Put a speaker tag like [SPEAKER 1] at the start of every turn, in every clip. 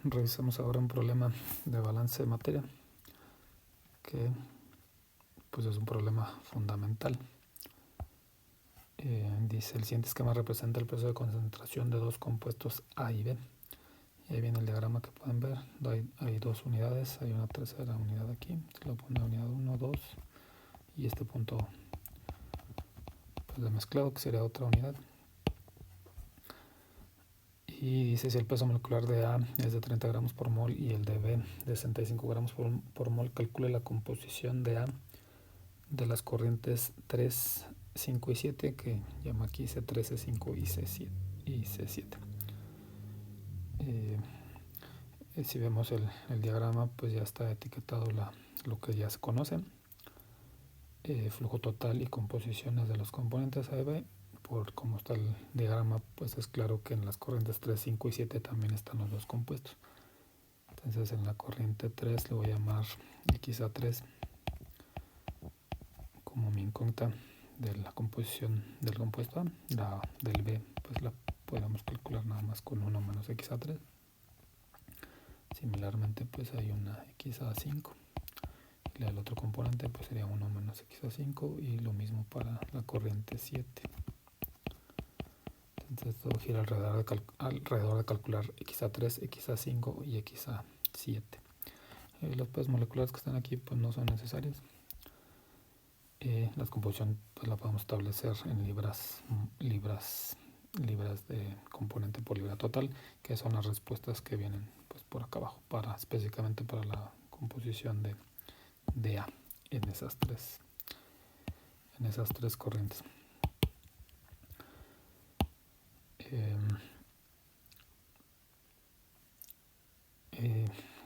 [SPEAKER 1] revisamos ahora un problema de balance de materia que pues es un problema fundamental. Dice, el siguiente esquema representa el proceso de concentración de dos compuestos A y B. Y ahí viene el diagrama que pueden ver. Hay dos unidades, hay una tercera unidad aquí. Se lo pone unidad 1, 2 y este punto pues, de mezclado que sería otra unidad. Y dice, si el peso molecular de A es de 30 gramos por mol y el de B de 65 gramos por mol, calcule la composición de A de las corrientes 3, 5 y 7, que llama aquí C3, C5 y C7. Si vemos el diagrama, pues ya está etiquetado lo que ya se conoce. Flujo total y composiciones de los componentes A y B. Por cómo está el diagrama, pues es claro que en las corrientes 3, 5 y 7 también están los dos compuestos. Entonces en la corriente 3 le voy a llamar XA3 como mi incógnita de la composición del compuesto A. La del B pues la podemos calcular nada más con 1 menos XA3. Similarmente pues hay una XA5. Y el otro componente pues sería 1 menos XA5 y lo mismo para la corriente 7. Entonces todo gira alrededor de calcular XA3, XA5 y XA7. Los pesos moleculares que están aquí pues no son necesarios. La composición pues la podemos establecer en libras de componente por libra total, que son las respuestas que vienen pues por acá abajo, específicamente para la composición de A en esas tres corrientes.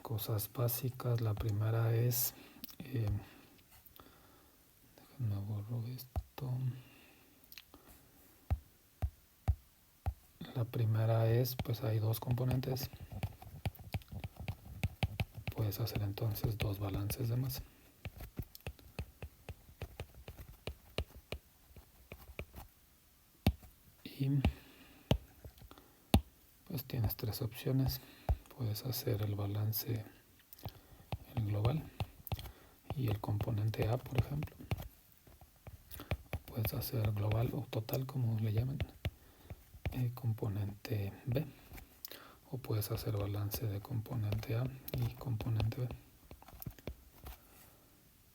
[SPEAKER 1] Cosas básicas, la primera es déjenme borro esto. La primera es, pues hay dos componentes, puedes hacer entonces dos balances de masa. Y pues tienes tres opciones. Puedes hacer el balance el global y el componente A, por ejemplo. Puedes hacer global o total, como le llaman, el componente B. O puedes hacer balance de componente A y componente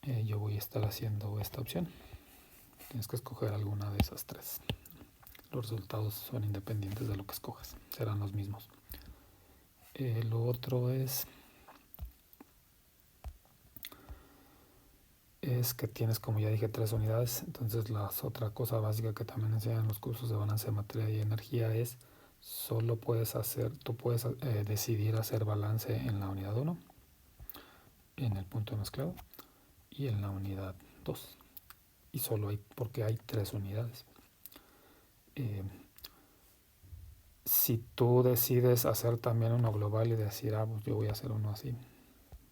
[SPEAKER 1] B. Yo voy a estar haciendo esta opción. Tienes que escoger alguna de esas tres. Los resultados son independientes de lo que escojas, serán los mismos. Lo otro es que tienes, como ya dije, tres unidades. Entonces la otra cosa básica que también enseñan en los cursos de balance de materia y energía es tú puedes decidir hacer balance en la unidad 1, en el punto de mezclado, y en la unidad 2. Y solo porque hay tres unidades. Si tú decides hacer también uno global y decir, pues yo voy a hacer uno así,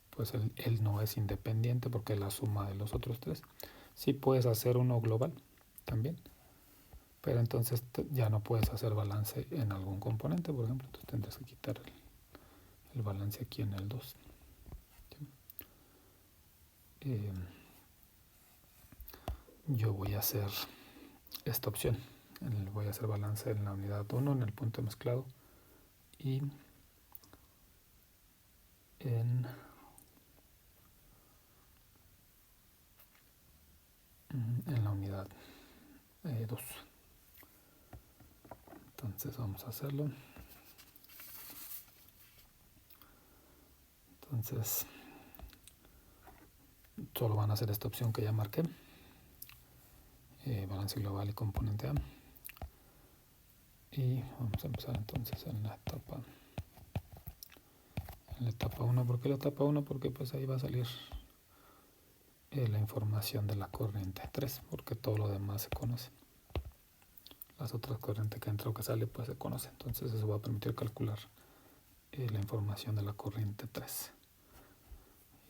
[SPEAKER 1] pues él no es independiente porque es la suma de los otros tres. Sí puedes hacer uno global también, pero entonces ya no puedes hacer balance en algún componente, por ejemplo. Entonces tendrás que quitar el balance aquí en el 2. Yo voy a hacer esta opción. Voy a hacer balance en la unidad 1, en el punto de mezclado, y en la unidad 2. Entonces vamos a hacerlo. Entonces solo van a hacer esta opción que ya marqué, balance global y componente A. Y vamos a empezar entonces en la etapa 1. ¿Por qué la etapa 1? Porque pues ahí va a salir la información de la corriente 3, porque todo lo demás se conoce. Las otras corrientes que entra o que sale pues se conoce. Entonces eso va a permitir calcular la información de la corriente 3.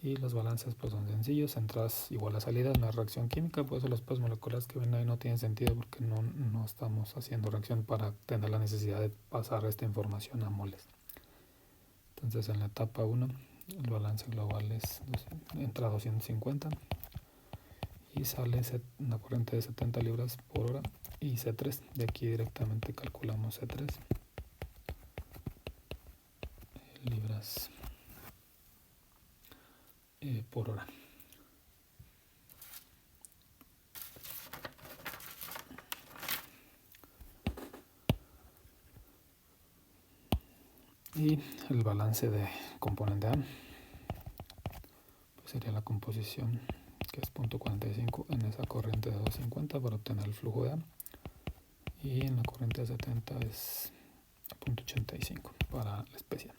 [SPEAKER 1] Y los balances pues son sencillos, entradas igual a salidas, no hay reacción química, por eso los pesos moleculares que ven ahí no tienen sentido porque no estamos haciendo reacción para tener la necesidad de pasar esta información a moles. Entonces en la etapa 1 el balance global entra 250 y sale una corriente de 70 libras por hora y C3. De aquí directamente calculamos C3, libras por hora. Y el balance de componente A pues sería la composición, que es 0.45 en esa corriente de 250 para obtener el flujo de A, y en la corriente de 70 es 0.85 para la especial.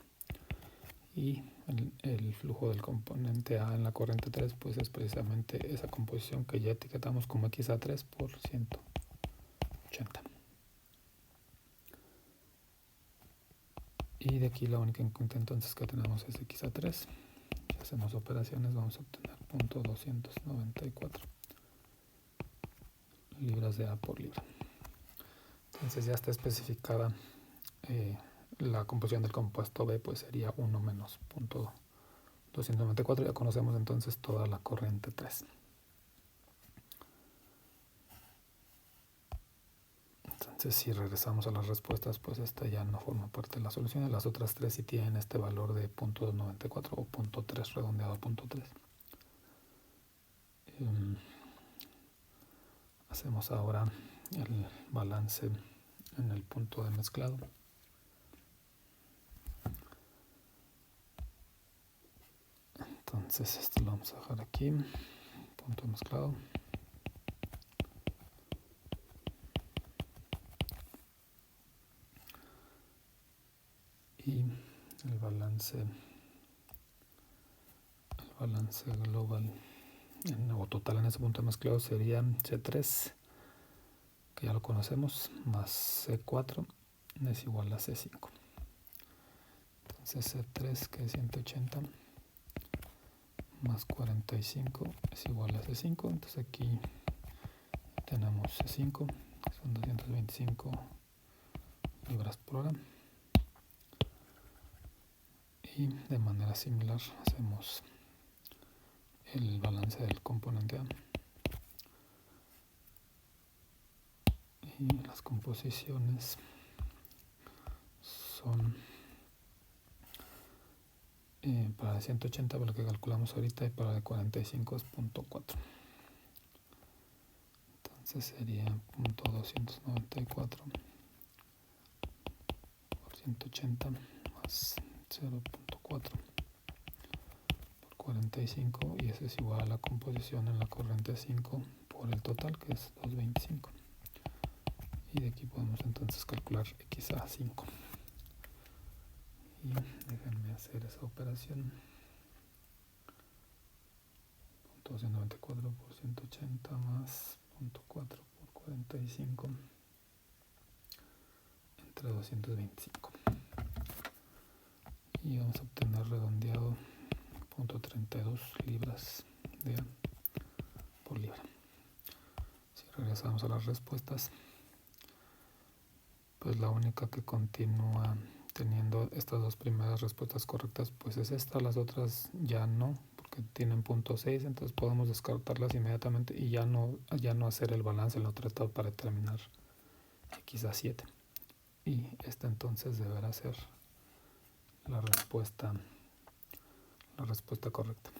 [SPEAKER 1] Y el flujo del componente A en la corriente 3 pues es precisamente esa composición que ya etiquetamos como XA3 por 180. Y de aquí la única incógnita entonces que tenemos es XA3. Si hacemos operaciones vamos a obtener 0.294 libras de A por libra. Entonces ya está especificada la composición del compuesto B, pues sería 1 menos 0.294. Ya conocemos entonces toda la corriente 3. Entonces si regresamos a las respuestas, pues esta ya no forma parte de la solución. Las otras 3 sí tienen este valor de 0.294 o 0.3 redondeado a 0.3. Hacemos ahora el balance en el punto de mezclado. Entonces esto lo vamos a dejar aquí, punto de mezclado. Y el balance global o total en ese punto de mezclado sería C3, que ya lo conocemos, más C4 es igual a C5. Entonces C3, que es 180, más 45 es igual a C5. Entonces aquí tenemos C5, que son 225 libras por hora. Y de manera similar hacemos el balance del componente A. Y las composiciones son para de 180 para lo que calculamos ahorita, y para de 45 es 0.4. Entonces sería 0.294 por 180 más 0.4 por 45, y eso es igual a la composición en la corriente 5 por el total, que es 225. Y de aquí podemos entonces calcular XA5. Y déjenme hacer esa operación. 0.294 por 180 más 0.4 por 45 entre 225. Y vamos a obtener redondeado 0.32 libras de A por libra. Si regresamos a las respuestas, pues la única que continúa teniendo estas dos primeras respuestas correctas pues es esta. Las otras ya no, porque tienen 0.6, entonces podemos descartarlas inmediatamente y ya no hacer el balance en la otra etapa para determinar XA7. Y esta entonces deberá ser la respuesta correcta.